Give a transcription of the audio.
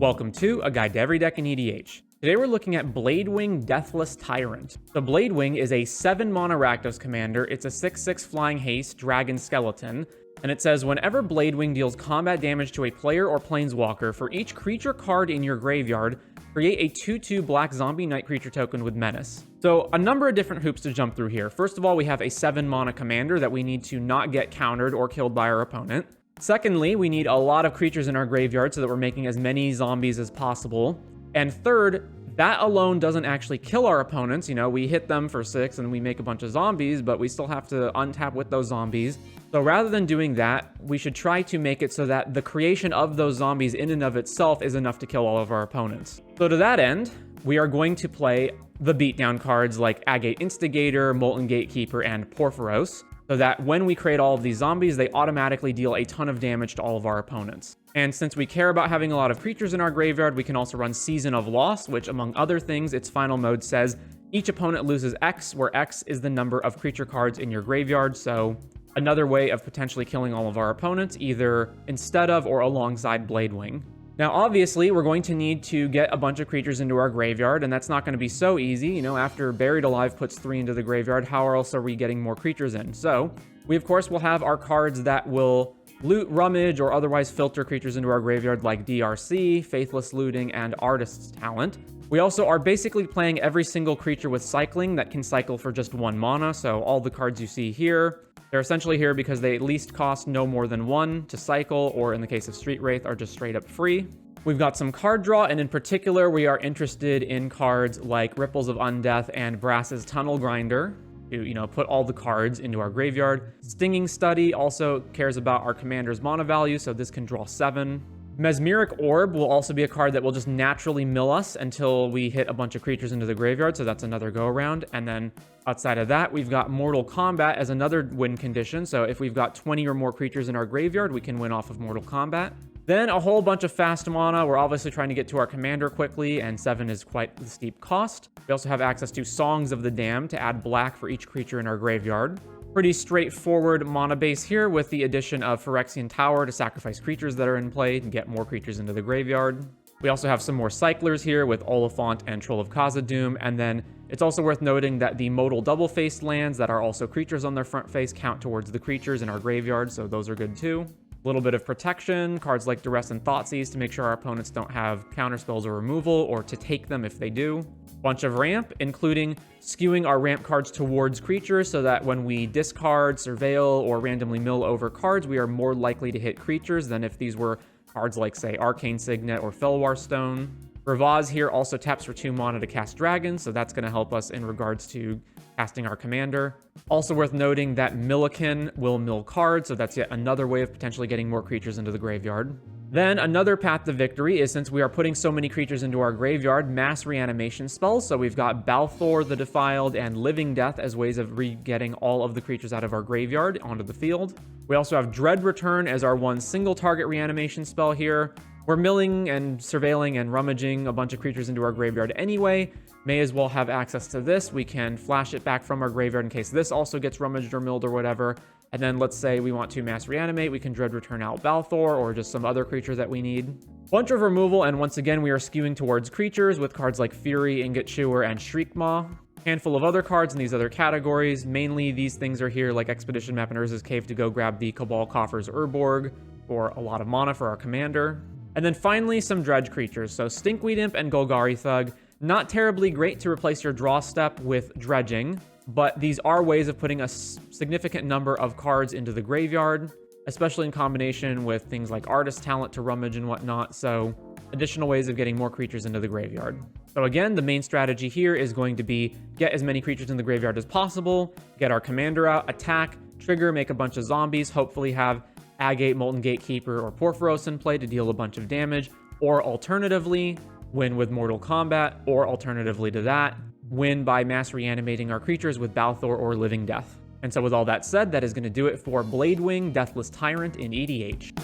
Welcome to A Guide to Every Deck in EDH. Today we're looking at Bladewing Deathless Tyrant. The Bladewing is a 7-mana Rakdos commander. It's a 6/6 flying haste dragon skeleton, and it says whenever Bladewing deals combat damage to a player or planeswalker, for each creature card in your graveyard, create a 2/2 black zombie knight creature token with menace. So a number of different hoops to jump through here. First of all, we have a 7-mana commander that we need to not get countered or killed by our opponent. Secondly, we need a lot of creatures in our graveyard so that we're making as many zombies as possible. And third, that alone doesn't actually kill our opponents. You know, we hit them for 6 and we make a bunch of zombies, but we still have to untap with those zombies. So rather than doing that, we should try to make it so that the creation of those zombies in and of itself is enough to kill all of our opponents. So to that end, we are going to play the beatdown cards like Agate Instigator, Molten Gatekeeper, and Porphyros, so that when we create all of these zombies, they automatically deal a ton of damage to all of our opponents. And since we care about having a lot of creatures in our graveyard, we can also run Season of Loss, which among other things, its final mode says each opponent loses X, where X is the number of creature cards in your graveyard. So another way of potentially killing all of our opponents, either instead of or alongside Bladewing. Now, obviously, we're going to need to get a bunch of creatures into our graveyard, and that's not going to be so easy. You know, after Buried Alive puts 3 into the graveyard, how else are we getting more creatures in? So we, of course, will have our cards that will loot, rummage, or otherwise filter creatures into our graveyard like DRC, Faithless Looting, and Artist's Talent. We also are basically playing every single creature with cycling that can cycle for just 1 mana, so all the cards you see here, they're essentially here because they at least cost no more than 1 to cycle, or in the case of Street Wraith, are just straight up free. We've got some card draw, and in particular, we are interested in cards like Ripples of Undeath and Brass's Tunnel Grinder to, you know, put all the cards into our graveyard. Stinging Study also cares about our commander's mana value, so this can draw 7. Mesmeric Orb will also be a card that will just naturally mill us until we hit a bunch of creatures into the graveyard, so that's another go-around. And then outside of that, we've got Mortal Combat as another win condition, so if we've got 20 or more creatures in our graveyard, we can win off of Mortal Combat. Then a whole bunch of fast mana. We're obviously trying to get to our commander quickly, and 7 is quite the steep cost. We also have access to Songs of the Damned to add black for each creature in our graveyard. Pretty straightforward mana base here with the addition of Phyrexian Tower to sacrifice creatures that are in play and get more creatures into the graveyard. We also have some more cyclers here with Oliphant and Troll of Khazad-dûm, and then it's also worth noting that the modal double-faced lands that are also creatures on their front face count towards the creatures in our graveyard, so those are good too. A little bit of protection, cards like Duress and Thoughtseize to make sure our opponents don't have counterspells or removal, or to take them if they do. Bunch of ramp, including skewing our ramp cards towards creatures so that when we discard, surveil, or randomly mill over cards, we are more likely to hit creatures than if these were cards like, say, Arcane Signet or Felwar Stone. Ravaz here also taps for 2 mana to cast dragons, so that's going to help us in regards to casting our commander. Also worth noting that Milliken will mill cards, so that's yet another way of potentially getting more creatures into the graveyard. Then another path to victory is, since we are putting so many creatures into our graveyard, mass reanimation spells. So we've got Balthor the Defiled and Living Death as ways of re-getting all of the creatures out of our graveyard onto the field. We also have Dread Return as our one single target reanimation spell here. We're milling and surveilling and rummaging a bunch of creatures into our graveyard anyway. May as well have access to this. We can flash it back from our graveyard in case this also gets rummaged or milled or whatever. And then let's say we want to mass reanimate, we can Dread Return out Balthor or just some other creature that we need. Bunch of removal, and once again, we are skewing towards creatures with cards like Fury, Ingot Chewer, and Shriekmaw. Handful of other cards in these other categories. Mainly these things are here like Expedition Map and Urza's Cave to go grab the Cabal Coffers Urborg for a lot of mana for our commander. And then finally, some dredge creatures. So Stinkweed Imp and Golgari Thug. Not terribly great to replace your draw step with dredging, but these are ways of putting a significant number of cards into the graveyard, especially in combination with things like Artist Talent to rummage and whatnot, so additional ways of getting more creatures into the graveyard. So again, the main strategy here is going to be get as many creatures in the graveyard as possible, get our commander out, attack, trigger, make a bunch of zombies, hopefully have Agate, Molten Gatekeeper, or Porphyros in play to deal a bunch of damage, or alternatively, win with Mortal Kombat, or alternatively to that, win by mass reanimating our creatures with Balthor or Living Death. And so with all that said, that is going to do it for Bladewing Deathless Tyrant in EDH.